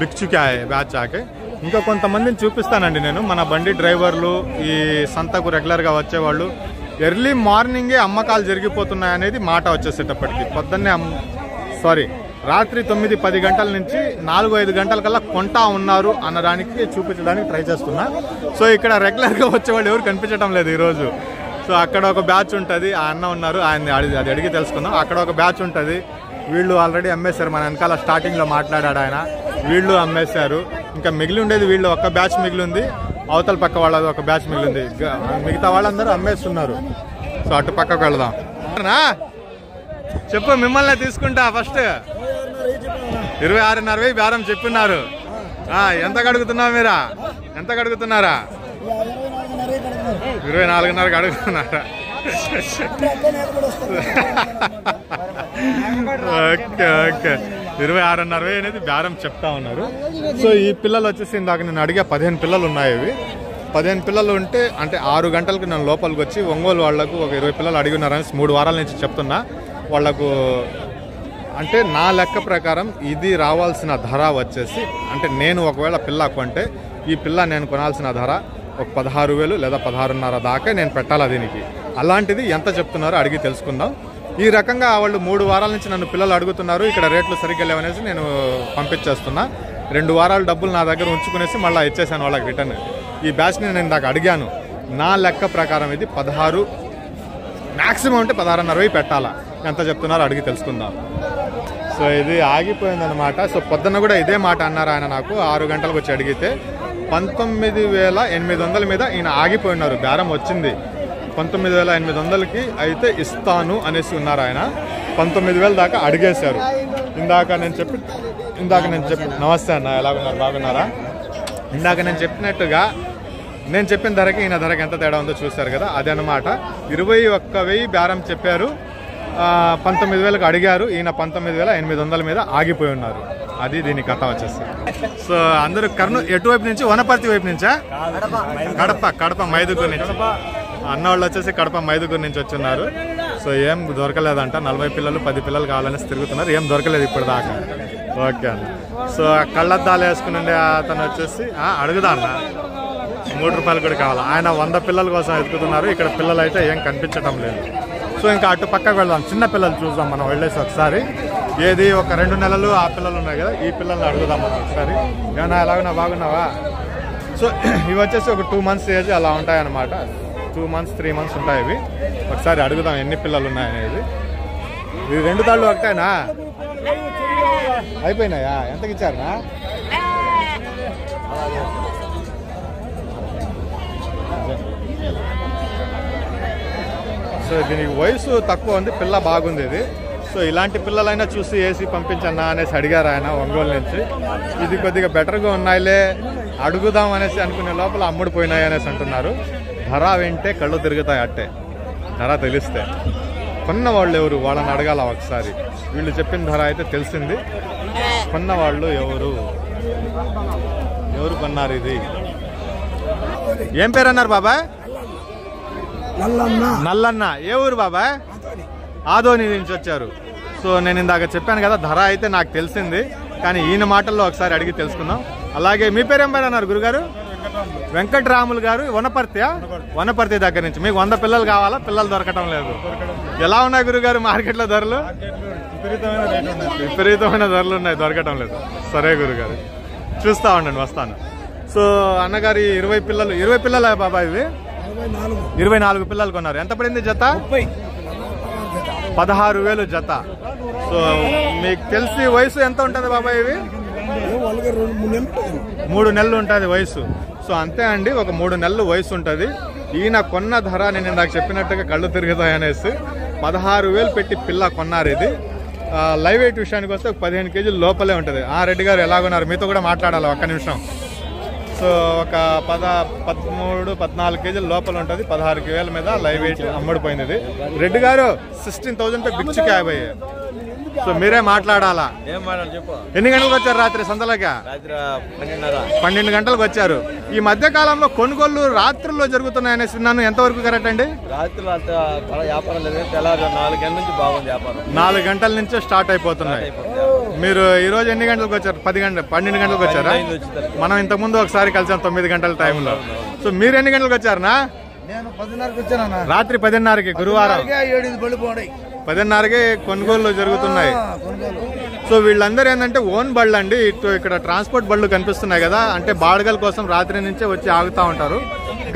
బిక్ చుకా బ్యాచ్ ఆకే. ఇంకా కొంతమందిని చూపిస్తానండి నేను. మన బండి డ్రైవర్లు, ఈ సంతకు రెగ్యులర్గా వచ్చేవాళ్ళు ఎర్లీ మార్నింగే అమ్మకాలు జరిగిపోతున్నాయి అనేది మాట వచ్చేసేటప్పటికి. పొద్దున్నే రాత్రి 9-10 గంటల నుంచి 4-5 గంటల కల్లా కొంటా ఉన్నారు అన్నదానికి చూపించడానికి ట్రై చేస్తున్నా. సో ఇక్కడ రెగ్యులర్గా వచ్చేవాళ్ళు ఎవరు కనిపించడం లేదు ఈరోజు. సో అక్కడ ఒక బ్యాచ్ ఉంటుంది, ఆ అన్న ఉన్నారు, ఆయన అది అడిగి తెలుసుకుందాం. అక్కడ ఒక బ్యాచ్ ఉంటుంది, వీళ్ళు ఆల్రెడీ అమ్మేశారు. మన వెనకాల స్టార్టింగ్లో మాట్లాడాడు ఆయన, వీళ్ళు అమ్మేశారు. ఇంకా మిగిలి ఉండేది వీళ్ళు ఒక బ్యాచ్ మిగిలింది, అవతల పక్క వాళ్ళది ఒక బ్యాచ్ మిగిలింది. మిగతా వాళ్ళందరూ అమ్మేస్తున్నారు. సో అటు పక్కకు వెళదాం. చెప్పు, మిమ్మల్ని తీసుకుంటా. ఫస్ట్ 26,500 బేరం చెప్పిన్నారు. ఎంత కడుగుతున్నావు మీరా? ఎంత కడుగుతున్నారా? 24,500 అడుగుతున్నారా? Okay okay. 26,500 అనేది బేరం చెప్తా ఉన్నారు. సో ఈ పిల్లలు వచ్చేసి ఇందాక నేను అడిగా 15 పిల్లలు ఉన్నాయి. ఇవి 15 పిల్లలు ఉంటే అంటే 6 గంటలకు నేను లోపలికి వచ్చి ఒంగోలు వాళ్లకు ఒక 20 పిల్లలు అడిగి ఉన్నారని 3 వారాల నుంచి చెప్తున్నా. వాళ్లకు అంటే నా లెక్క ప్రకారం ఇది రావాల్సిన ధర వచ్చేసి, అంటే నేను ఒకవేళ పిల్ల కొంటే ఈ పిల్ల నేను కొనాల్సిన ధర ఒక 16,000 లేదా 16,500 దాకా నేను పెట్టాలా దీనికి. అలాంటిది ఎంత చెప్తున్నారో అడిగి తెలుసుకుందాం. ఈ రకంగా వాళ్ళు 3 వారాల నుంచి నన్ను పిల్లలు అడుగుతున్నారు. ఇక్కడ రేట్లు సరిగ్గా లేవనేసి నేను పంపించేస్తున్నా. 2 వారాలు డబ్బులు నా దగ్గర ఉంచుకునేసి మళ్ళీ ఇచ్చేసాను వాళ్ళకి రిటర్న్. ఈ బ్యాచ్ని నేను ఇందాక అడిగాను. నా లెక్క ప్రకారం ఇది 16, మ్యాక్సిమం అంటే 16,500 పెట్టాలా. ఎంత చెప్తున్నారో అడిగి తెలుసుకుందాం. సో ఇది ఆగిపోయిందనమాట. సో పొద్దున్న కూడా ఇదే మాట అన్నారు ఆయన నాకు. 6 గంటలకు వచ్చి అడిగితే 19,800 మీద ఈయన ఆగిపోయినారు. బేరం వచ్చింది 19,800కి అయితే ఇస్తాను అనేసి ఉన్నారు ఆయన. 19,000 దాకా అడిగేశారు. ఇందాక నేను చెప్పి నమస్తే అన్న, ఎలా ఉన్నారు? బాగున్నారా? ఇందాక నేను చెప్పినట్టుగా నేను చెప్పిన ధరకి ఈయన ధరకి ఎంత తేడా ఉందో చూశారు కదా, అదే అనమాట. 21,000 బేరం చెప్పారు, 19,000కి అడిగారు. ఈయన 19,800 మీద ఆగిపోయి ఉన్నారు. అది దీని కథ వచ్చేసి. సో అందరూ ఎటువైపు నుంచి? వనపర్తి వైపు నుంచా? కడప మైదుగురు నుంచి. అన్నవాళ్ళు వచ్చేసి కడప మైదుగురు నుంచి వచ్చున్నారు. సో ఏం దొరకలేదంట. 40 పిల్లలు 10 పిల్లలు కావాలని తిరుగుతున్నారు. ఏం దొరకలేదు ఇప్పుడు దాకా. ఓకే అన్న. సో కళ్ళద్దాలు వేసుకుని ఉండే అతను వచ్చేసి అడుగుదా అన్న, 3 రూపాయలు కూడా కావాలి. ఆయన 100 పిల్లల కోసం ఎదుగుతున్నారు. ఇక్కడ పిల్లలు అయితే ఏం కనిపించడం లేదు. సో ఇంకా అటు పక్కకు వెళ్దాం, చిన్న పిల్లలు చూద్దాం మనం వెళ్ళేసి ఒకసారి. ఏది ఒక 2 నెలలు ఆ పిల్లలు ఉన్నాయి కదా, ఈ పిల్లల్ని అడుగుదాం మనం ఒకసారి. ఏమన్నా ఎలాగున్నా బాగున్నావా? సో ఇవి వచ్చేసి ఒక 2 months ఏజ్ అలా ఉంటాయన్నమాట. 2 months 3 months ఉంటాయి ఇవి. ఒకసారి అడుగుదాం ఎన్ని పిల్లలు ఉన్నాయనేది. ఇవి 2 తాళ్ళు ఒకటేనా? అయిపోయినాయా? ఎంతకి ఇచ్చారనా? సో దీనికి వయసు తక్కువ ఉంది, పిల్ల బాగుంది ఇది. సో ఇలాంటి పిల్లలైనా చూసి వేసి పంపించన్నా అనేసి అడిగారు ఆయన ఒంగోలు నుంచి. ఇది కొద్దిగా బెటర్గా ఉన్నాయిలే అడుగుదాం అనేసి అనుకునే లోపల అమ్ముడిపోయినాయి అనేసి అంటున్నారు. ధర వింటే కళ్ళు తిరుగుతాయి, అట్టే ధర తెలిస్తే. కొన్న వాళ్ళు ఎవరు వాళ్ళని అడగాల ఒకసారి. వీళ్ళు చెప్పిన ధర అయితే తెలిసింది. కొన్న వాళ్ళు ఎవరు కొన్నారు? ఇది ఏం పేరు అన్నారు బాబాయ్? నల్లన్న. ఏ ఊరు బాబాయ్? ఆదోని నుంచి వచ్చారు. సో నేను ఇందాక చెప్పాను కదా, ధర అయితే నాకు తెలిసింది. కానీ ఈయన మాటల్లో ఒకసారి అడిగి తెలుసుకుందాం. అలాగే మీ పేరు ఏం పేరు అన్నారు గురుగారు? వెంకటరాములు గారు వనపర్తి దగ్గర నుంచి. మీకు 100 పిల్లలు కావాలా? పిల్లలు దొరకటం లేదు. ఎలా ఉన్నాయి గురుగారు మార్కెట్లో ధరలు? విపరీతమైన ధరలు ఉన్నాయి, దొరకటం లేదు. సరే గురుగారు, చూస్తా ఉండండి, వస్తాను. సో అన్నగారి 20 పిల్లల బాబా ఇవి 24 పిల్లలు కొన్నారు. ఎంత పడింది జత? 16,000 జత. సో మీకు తెలిసి వయసు ఎంత ఉంటుంది బాబా ఇవి? 3 నెలలు ఉంటుంది వయసు. సో అంతే అండి, ఒక 3 నెలలు వయసు ఉంటుంది. ఈయన కొన్న ధర నేను ఇందాక చెప్పినట్టుగా కళ్ళు తిరుగుతాయనేసి 16,000 పెట్టి పిల్ల కొన్నారు. ఇది లైవ్ వెయిట్ విషయానికి వస్తే 15 కేజీలు లోపలే ఉంటుంది. రెడ్డి గారు ఎలాగున్నారు? మీతో కూడా మాట్లాడాలి ఒక్క నిమిషం. సో ఒక 13-14 కేజీల లోపల ఉంటుంది. 16,000 మీద లైవ్ వెయిట్ అమ్ముడిపోయింది. ఇది రెడ్డి గారు 16,000 బిగ్ చిక్ అయిపోయాయి. సో మీరే మాట్లాడాలా? ఎన్ని గంటలకు వచ్చారు రాత్రి సంతలోకి? 12 గంటలకు వచ్చారు. ఈ మధ్య కాలంలో కొనుగోళ్లు రాత్రుల్లో జరుగుతున్నాయనేసి విన్నాను, ఎంతవరకు కరెక్ట్ అండి? రాత్రులు అంత వ్యాపారం లేదు, తెల్లారు 4 గంటల నుంచి బాగుంది వ్యాపారం. 4 గంటల నుంచే స్టార్ట్ అయిపోతున్నాయి. మీరు ఈ రోజు ఎన్ని గంటలకు వచ్చారు? 12 గంటలకు వచ్చారా? మనం ఇంతకుముందు ఒకసారి కలిసాం 9 గంటల టైంలో. సో మీరు ఎన్ని గంటలకు వచ్చారనా? నేను 10:30కి వచ్చాను. రాత్రి 10:30కి, గురువారం 10:30కి కొనుగోళ్లు జరుగుతున్నాయి. సో వీళ్ళందరూ ఏంటంటే ఓన్ బళ్ళు అండి. ఇక్కడ ట్రాన్స్పోర్ట్ బళ్ళు కనిపిస్తున్నాయి కదా, అంటే బాడుగల కోసం రాత్రి నుంచే వచ్చి ఆగుతూ ఉంటారు.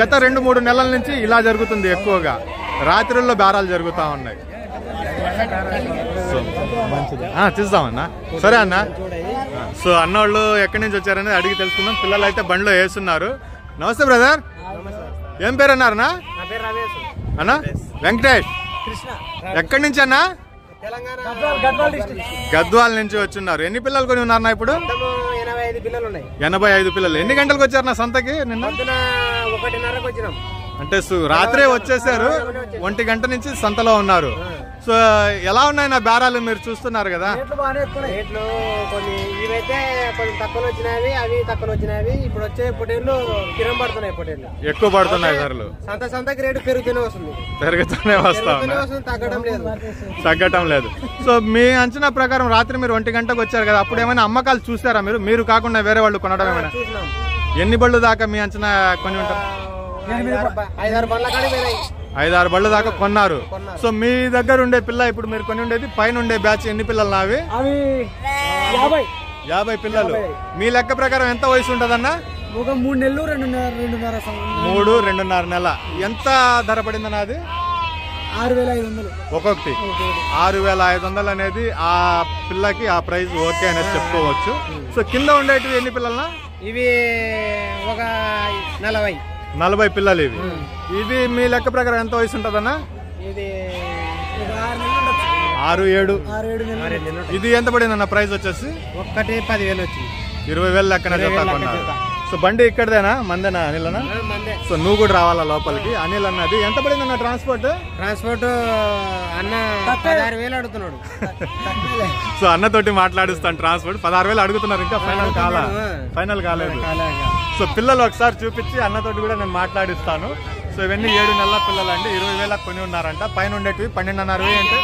గత 2-3 నెలల నుంచి ఇలా జరుగుతుంది. ఎక్కువగా రాత్రుల్లో బేరాలు జరుగుతూ ఉన్నాయి. సో మంచిది, చూద్దామన్నా. సరే అన్న. సో అన్నోళ్ళు ఎక్కడి నుంచి వచ్చారనేది అడిగి తెలుసుకుందాం. పిల్లలు అయితే బండిలో వేస్తున్నారు. నమస్తే బ్రదర్, ఏం పేరు అన్నారన్నా? అన్నా వెంకటేష్. ఎక్కడి నుంచి అన్నా? గద్వాల నుంచి వచ్చున్నారు. ఎన్ని పిల్లలు కొని ఉన్నారన్నా ఇప్పుడు? 85 పిల్లలు. ఎన్ని గంటలకు వచ్చారు నా సంతకి? నిన్న 1:30కి వచ్చినాం. అంటే రాత్రే వచ్చేసారు, 1 గంట నుంచి సంతలో ఉన్నారు. సో ఎలా ఉన్నాయి నా బేరాలు మీరు చూస్తున్నారు కదా? రేట్లు కొన్ని ఇవైతే కొంచెం తక్కువ వచ్చినాయి, అవి తక్కువ వచ్చినాయి. ఇప్పుడు వచ్చే పొటేళ్ళు కిరం పడుతున్నాయి, పొటేళ్ళు ఎక్కువ పడుతున్నాయి ధరలు. సంతకి రేటు పెరుగుతూనే వస్తుంది, తగ్గటం లేదు. సో మీ అంచనా ప్రకారం రాత్రి మీరు 1 గంటకు వచ్చారు కదా, అప్పుడు ఏమైనా అమ్మకాలు చూసారా మీరు? మీరు కాకుండా వేరే వాళ్ళు కొనడం ఏమైనా? ఎన్ని బళ్ళు దాకా మీ అంచనా కొని ఉంటారు? 5-6 బళ్ళ దాకా కొన్నారు. సో మీ దగ్గర ఉండే పిల్ల ఇప్పుడు మీరు కొని ఉండేది పైన ఉండే బ్యాచ్ ఎన్ని పిల్లలు నావి? 50 పిల్లలు. మీ లెక్క ప్రకారం ఎంత వయసు ఉంటదన్నా? 3 నెలలు 2.5 నెల. ఎంత ధర పడిందన్నా అది? 6,500 ఒక్కొక్కటి. 6,500 అనేది ఆ పిల్లకి ఆ ప్రైస్ ఓకే అనేది చెప్పుకోవచ్చు. సో కింద ఉండేటివి ఎన్ని పిల్లలనా? ఇవి ఒక 40 పిల్లలు. ఇవి మీ లెక్క ప్రకారం ఎంత వయసు ఉంటదన్నా? ఇది 6-7. ఇది ఎంత పడిందన్న ప్రైస్ వచ్చేసి? 10,000 వచ్చింది. 20,000 లెక్కన జత కొన్నారు. సో బండి ఇక్కడదేనా? మందేనా అనిల్ అన్న? సో నువ్వు కూడా రావాలా లోపలికి? అనిల్ అన్నది ఎంత పడిందన్న ట్రాన్స్పోర్ట్ అన్న 16,000 అడుగుతున్నాడు. సో అన్నతోటి మాట్లాడిస్తాను. ట్రాన్స్పోర్ట్ 16,000 అడుగుతున్నారు. ఇంకా ఫైనల్ కాలేదు. సో పిల్లలు ఒకసారి చూపించి అన్నతోటి కూడా నేను మాట్లాడిస్తాను. సో ఇవన్నీ 7 నెలల పిల్లలు అండి. 20,000 కొని ఉన్నారంట. పైన ఉండేటివి 12,500 అంటే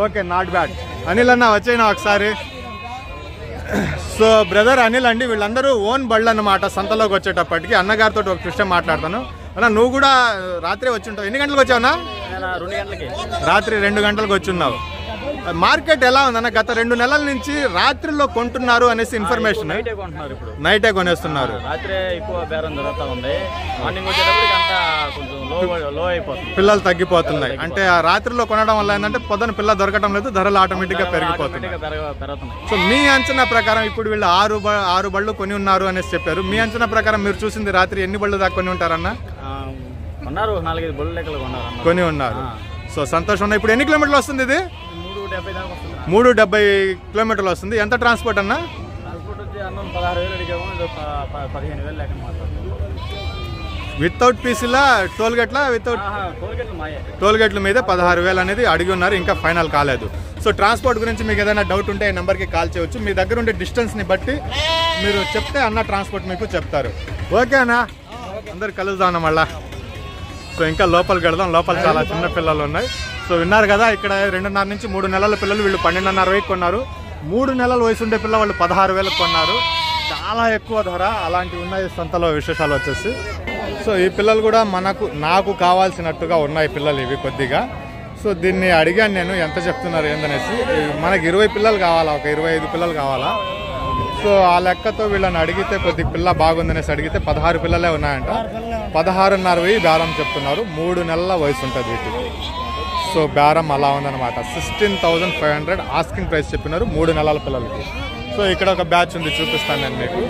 ఓకే, నాట్ బ్యాడ్. అనిల్ అన్న వచ్చేనా ఒకసారి? సో బ్రదర్ అనిల్ అండి, వీళ్ళందరూ ఓన్ బళ్ళు అన్నమాట. సంతలోకి వచ్చేటప్పటికి అన్నగారితో ఒక విషయం మాట్లాడతాను. అన్న నువ్వు కూడా రాత్రి వచ్చి ఉంటావు. ఎన్ని గంటలకు వచ్చావునా? 2 గంటలకి. రాత్రి 2 గంటలకు వచ్చి ఉన్నావు. మార్కెట్ ఎలా ఉందన్న? గత 2 నెలల నుంచి రాత్రిలో కొంటున్నారు అనేసి ఇన్ఫర్మేషన్. నైటే కొనేస్తున్నారు. రాత్రే ఎక్కువ బేరం జరుగుతూ ఉంది. మార్నింగ్ వచ్చేటప్పటికి అంతా కొంచెం లో అయిపోతుంది. పిల్లలు తగ్గిపోతున్నాయి. అంటే ఆ రాత్రిలో కొనడం వల్ల ఏంటంటే పొద్దున పిల్ల దొరకడం లేదు, ధరలు ఆటోమేటిక్ గా పెరిగిపోతున్నాయి. సో మీ అంచనా ప్రకారం ఇప్పుడు వీళ్ళు 6 బళ్ళు కొని ఉన్నారు అనేసి చెప్పారు. మీ అంచనా ప్రకారం మీరు చూసింది రాత్రి ఎన్ని బళ్ళు దాకా కొని ఉంటారన్న? కొన్నారు, 4-5 బళ్ళు లెక్కలు కొని ఉన్నారు. సో సంతోషం. ఇప్పుడు ఎన్ని కిలోమీటర్లు వస్తుంది ఇది? 370 కిలోమీటర్లు వస్తుంది. ఎంత ట్రాన్స్పోర్ట్ అన్న? ట్రాన్స్పోర్ట్ వచ్చి 16,000 అడిగాము, 15,000 లెక్క మాట్లాడుతున్నాం. వితౌట్ పీసీలా టోల్ గేట్లా? వితౌట్ టోల్ గేట్ల మీద 16,000 అనేది అడిగి ఉన్నారు. ఇంకా ఫైనల్ కాలేదు. సో ట్రాన్స్పోర్ట్ గురించి మీకు ఏదైనా డౌట్ ఉంటే ఈ నెంబర్కి కాల్ చేయవచ్చు. మీ దగ్గర ఉండే డిస్టెన్స్ని బట్టి మీరు చెప్తే అన్న ట్రాన్స్పోర్ట్ మీకు చెప్తారు. ఓకేనా? అందరు కలుద్దాం మళ్ళా. సో ఇంకా లోపలికి వెళదాం. లోపల చాలా చిన్న పిల్లలు ఉన్నాయి. సో విన్నారు కదా, ఇక్కడ 2.5 నుంచి 3 నెలల పిల్లలు వీళ్ళు 12,500 కొన్నారు. 3 నెలల వయసు ఉండే పిల్ల వాళ్ళు 16,000 కొన్నారు. చాలా ఎక్కువ ధర అలాంటివి ఉన్నాయి సంతలో విశేషాలు వచ్చేసి. సో ఈ పిల్లలు కూడా నాకు కావాల్సినట్టుగా ఉన్నాయి పిల్లలు ఇవి కొద్దిగా. సో దీన్ని అడిగాను నేను ఎంత చెప్తున్నారు ఏందనేసి. మనకి 20 పిల్లలు కావాలా, ఒక 25 పిల్లలు కావాలా. సో ఆ లెక్కతో వీళ్ళని అడిగితే కొద్దిగా పిల్ల బాగుందనేసి అడిగితే 16 పిల్లలే ఉన్నాయంట. 16,500 బేరం చెప్తున్నారు. 3 నెలల వయసు ఉంటుంది వీటికి. సో బేరం అలా ఉందన్నమాట. 16,500 ఆస్కింగ్ ప్రైస్ చెప్పినారు 3 నెలల పిల్లలకి. సో ఇక్కడ ఒక బ్యాచ్ ఉంది, చూపిస్తాను నేను మీకు.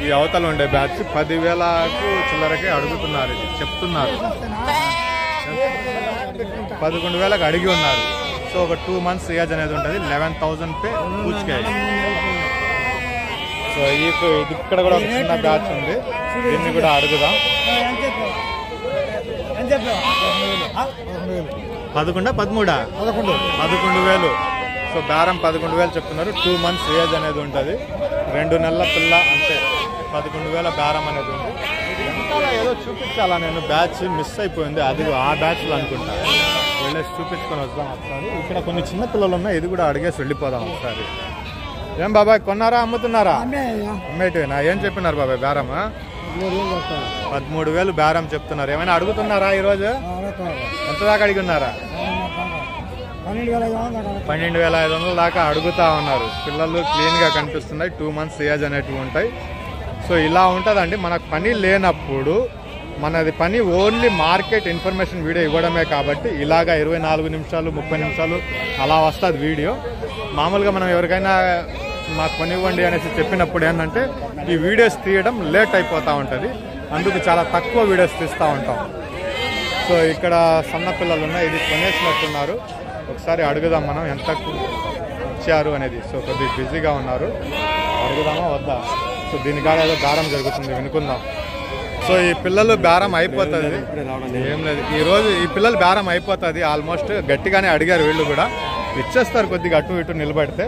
ఈ అవతల ఉండే బ్యాచ్ 10,000కు చిల్లరకే అడుగుతున్నారు, ఇది చెప్తున్నారు. 11,000కు అడిగి ఉన్నారు. సో ఒక 2 months ఏజ్ అనేది ఉంటుంది. 11,000 పే పూచికాయ. సో ఇక్కడ కూడా ఒక చిన్న బ్యాచ్ ఉంది, దీన్ని కూడా అడుగుదాం. 11,000. సో బేరం 11,000 చెప్తున్నారు. 2 months ఏజ్ అనేది ఉంటుంది. 2 నెలల పిల్ల అంటే 11,000 బేరం అనేది ఉంది. వెనకాల ఏదో చూపించాలా నేను, బ్యాచ్ మిస్ అయిపోయింది. అది ఆ బ్యాచ్లో అనుకుంటా. వెళ్ళేసి చూపించుకొని వద్దాం ఒకసారి. ఇక్కడ కొన్ని చిన్న పిల్లలు ఉన్నాయి, ఇది కూడా అడిగేసి వెళ్ళిపోదాం ఒకసారి. ఏం బాబాయ్ కొన్నారా, అమ్ముతున్నారా? అమ్మేటివేనా? ఏం చెప్పినారు బాబాయ్ బేరమా? 13,000 బేరం చెప్తున్నారు. ఏమైనా అడుగుతున్నారా ఈరోజు? ఎంత దాకా అడిగి ఉన్నారా? 12,500 దాకా అడుగుతా ఉన్నారు. పిల్లలు క్లీన్గా కనిపిస్తున్నాయి. 2 months ఏజ్ అనేటివి ఉంటాయి. సో ఇలా ఉంటుందండి మనకు పని లేనప్పుడు. మనది పని ఓన్లీ మార్కెట్ ఇన్ఫర్మేషన్ వీడియో ఇవ్వడమే కాబట్టి ఇలాగా 24 నిమిషాలు 30 నిమిషాలు అలా వస్తుంది వీడియో. మామూలుగా మనం ఎవరికైనా మాకు పని ఇవ్వండి అనేసి చెప్పినప్పుడు ఏంటంటే ఈ వీడియోస్ తీయడం లేట్ అయిపోతూ ఉంటుంది. అందుకు చాలా తక్కువ వీడియోస్ తీస్తూ ఉంటాం. సో ఇక్కడ సన్న పిల్లలు ఉన్నాయి, ఇది కొనేసినట్టున్నారు. ఒకసారి అడుగుదాం మనం ఎంత ఇచ్చారు అనేది. సో కొద్దిగా బిజీగా ఉన్నారు, అడుగుదామా వద్దా? సో దీనికాడ ఏదో బేరం జరుగుతుంది, వినుకుందాం. సో ఈ పిల్లలు బేరం అయిపోతుంది, ఏం లేదు ఈరోజు ఈ పిల్లలు బేరం అయిపోతుంది. ఆల్మోస్ట్ గట్టిగానే అడిగారు, వీళ్ళు కూడా ఇచ్చేస్తారు కొద్దిగా అటు ఇటు నిలబడితే.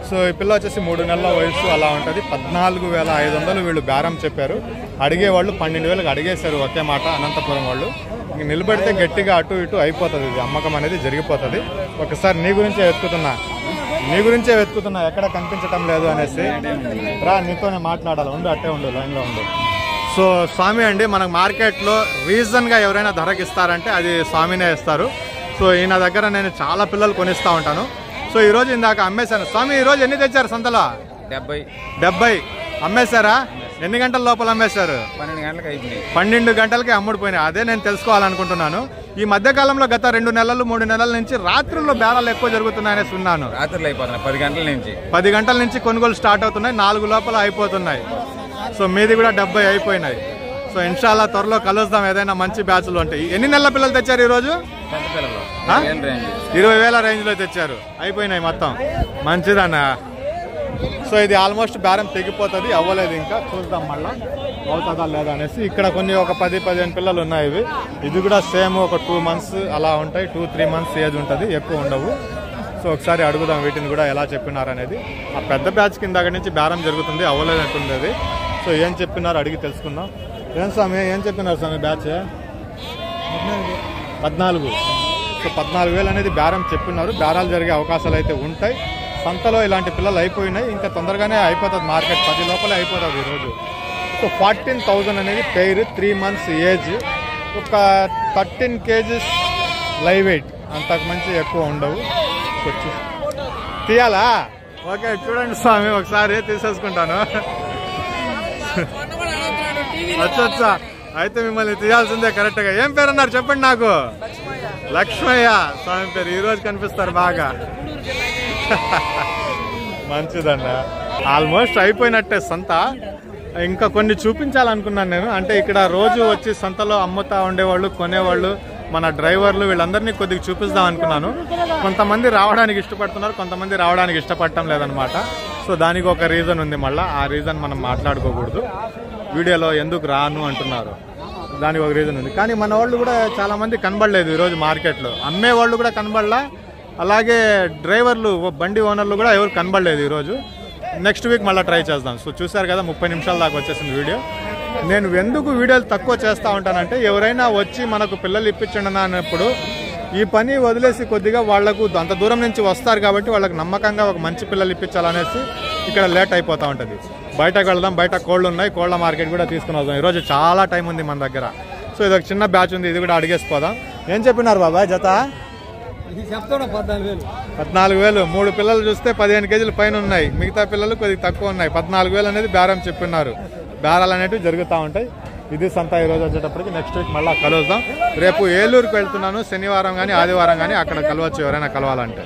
సో ఈ పిల్ల వచ్చేసి 3 నెలల వయసు అలా ఉంటుంది. 14,500 వీళ్ళు బేరం చెప్పారు. అడిగేవాళ్ళు 12,000కి అడిగేశారు ఒకే మాట అనంతపురం వాళ్ళు. ఇంక నిలబడితే గట్టిగా అటు ఇటు అయిపోతుంది, ఇది అమ్మకం అనేది జరిగిపోతుంది. ఒకసారి నీ గురించే వెతుకుతున్నా ఎక్కడ కనిపించటం లేదు అనేసి. రా నీతోనే మాట్లాడాలి, ఉండు అట్టే ఉండు, లైన్లో ఉండు. సో స్వామి అండి, మనకు మార్కెట్లో రీజన్గా ఎవరైనా ధరకి ఇస్తారంటే అది స్వామినే ఇస్తారు. సో ఈయన దగ్గర నేను చాలా పిల్లలు కొనిస్తూ ఉంటాను. సో ఈరోజు ఇందాక అమ్మేశాను. స్వామి ఈరోజు ఎన్ని తెచ్చారు సంతలో? 70 అమ్మేశారా? ఎన్ని గంటల లోపల అమ్మేశారు? 12 గంటలకి అమ్ముడిపోయినాయి. అదే నేను తెలుసుకోవాలనుకుంటున్నాను. ఈ మధ్యకాలంలో గత 2 నెలలు 3 నెలల నుంచి రాత్రుల్లో బేరాలు ఎక్కువ జరుగుతున్నాయనేసి విన్నాను. రాత్రులు అయిపోతున్నాయి, 10 గంటల నుంచి కొనుగోలు స్టార్ట్ అవుతున్నాయి, 4 లోపల అయిపోతున్నాయి. సో మీది కూడా 70 అయిపోయినాయి. సో ఇన్షాల్లా త్వరలో కలుద్దాం ఏదైనా మంచి బ్యాచ్లు ఉంటాయి. ఎన్ని నెలల పిల్లలు తెచ్చారు ఈరోజు? 20,000 రేంజ్లో తెచ్చారు, అయిపోయినాయి మొత్తం. మంచిదన్న. సో ఇది ఆల్మోస్ట్ బేరం తెగిపోతుంది, అవ్వలేదు ఇంకా, చూద్దాం మళ్ళీ అవుతుందా లేదా అనేసి. ఇక్కడ కొన్ని ఒక 10-15 పిల్లలు ఉన్నాయి. ఇది కూడా సేమ్ ఒక 2 months అలా ఉంటాయి, 2-3 months ఏజ్ ఉంటుంది, ఎక్కువ ఉండవు. సో ఒకసారి అడుగుదాం వీటిని కూడా ఎలా చెప్పినారనేది. ఆ పెద్ద బ్యాచ్ కింద దగ్గర నుంచి బేరం జరుగుతుంది, అవ్వలేనట్టుంది అది. సో ఏం చెప్పినారు అడిగి తెలుసుకుందాం. ఏం స్వామి ఏం చెప్పినారు స్వామి బ్యాచ్? 14. సో 14,000 అనేది బేరం చెప్పినారు. బేరాలు జరిగే అవకాశాలు అయితే ఉంటాయి. సంతలో ఇలాంటి పిల్లలు అయిపోయినాయి, ఇంకా తొందరగానే అయిపోతుంది మార్కెట్, 10 లోపలే అయిపోతుంది ఈరోజు. సో 14,000 అనేది పెయిర్, 3 months ఏజ్, ఒక 13 kgs లైవ్ వెయిట్, అంతకు మంచి ఎక్కువ ఉండవు. తీయాలా? ఓకే చూడండి స్వామి, ఒకసారి తీసేసుకుంటాను. అచ్చా అయితే మిమ్మల్ని తీయాల్సిందే కరెక్ట్గా. ఏం పేరు అన్నారు చెప్పండి నాకు? లక్ష్మయ్య స్వామి పేరు. ఈరోజు కనిపిస్తారు బాగా. మంచిదన్న. ఆల్మోస్ట్ అయిపోయినట్టే సంత. ఇంకా కొన్ని చూపించాలనుకున్నాను నేను. అంటే ఇక్కడ రోజు వచ్చి సంతలో అమ్ముతా ఉండేవాళ్ళు, కొనేవాళ్ళు, మన డ్రైవర్లు, వీళ్ళందరినీ కొద్దిగా చూపిస్తాం అనుకున్నాను. కొంతమంది రావడానికి ఇష్టపడుతున్నారు, కొంతమంది రావడానికి ఇష్టపడటం లేదనమాట. సో దానికి ఒక రీజన్ ఉంది, మళ్ళీ ఆ రీజన్ మనం మాట్లాడుకోకూడదు వీడియోలో. ఎందుకు రాను అంటున్నారు, దానికి ఒక రీజన్ ఉంది. కానీ మన వాళ్ళు కూడా చాలా మంది కనబడలేదు ఈరోజు మార్కెట్లో. అమ్మే వాళ్ళు కూడా కనబడలా, అలాగే డ్రైవర్లు, బండి ఓనర్లు కూడా ఎవరు కనబడలేదు ఈరోజు. నెక్స్ట్ వీక్ మళ్ళీ ట్రై చేద్దాం. సో చూసారు కదా 30 నిమిషాల దాకా వచ్చేసింది వీడియో. నేను ఎందుకు వీడియోలు తక్కువ చేస్తూ ఉంటానంటే, ఎవరైనా వచ్చి మనకు పిల్లలు ఇప్పించండి అన్నప్పుడు ఈ పని వదిలేసి కొద్దిగా వాళ్లకు అంత దూరం నుంచి వస్తారు కాబట్టి వాళ్ళకి నమ్మకంగా ఒక మంచి పిల్లలు ఇప్పించాలనేసి ఇక్కడ లేట్ అయిపోతూ ఉంటుంది. బయటకు వెళ్దాం. బయట కోళ్ళు ఉన్నాయి, కోళ్ళ మార్కెట్ కూడా తీసుకుని వద్దాం. ఈరోజు చాలా టైం ఉంది మన దగ్గర. సో ఇది ఒక చిన్న బ్యాచ్ ఉంది, ఇది కూడా అడిగేసిపోదాం. ఏం చెప్పినారు బాబాయ్ జత? 14,000. 3 పిల్లలు చూస్తే 15 కేజీల పైన ఉన్నాయి, మిగతా పిల్లలు కొద్దిగా తక్కువ ఉన్నాయి. 14,000 అనేది బేరం చెప్పిన్నారు. బేరాలు అనేవి జరుగుతూ ఉంటాయి. ఇది సంత ఈరోజు వచ్చేటప్పటికి. నెక్స్ట్ వీక్ మళ్ళీ కలుద్దాం. రేపు ఏలూరుకి వెళ్తున్నాను, శనివారం కానీ ఆదివారం కానీ అక్కడ కలవచ్చు ఎవరైనా కలవాలంటే.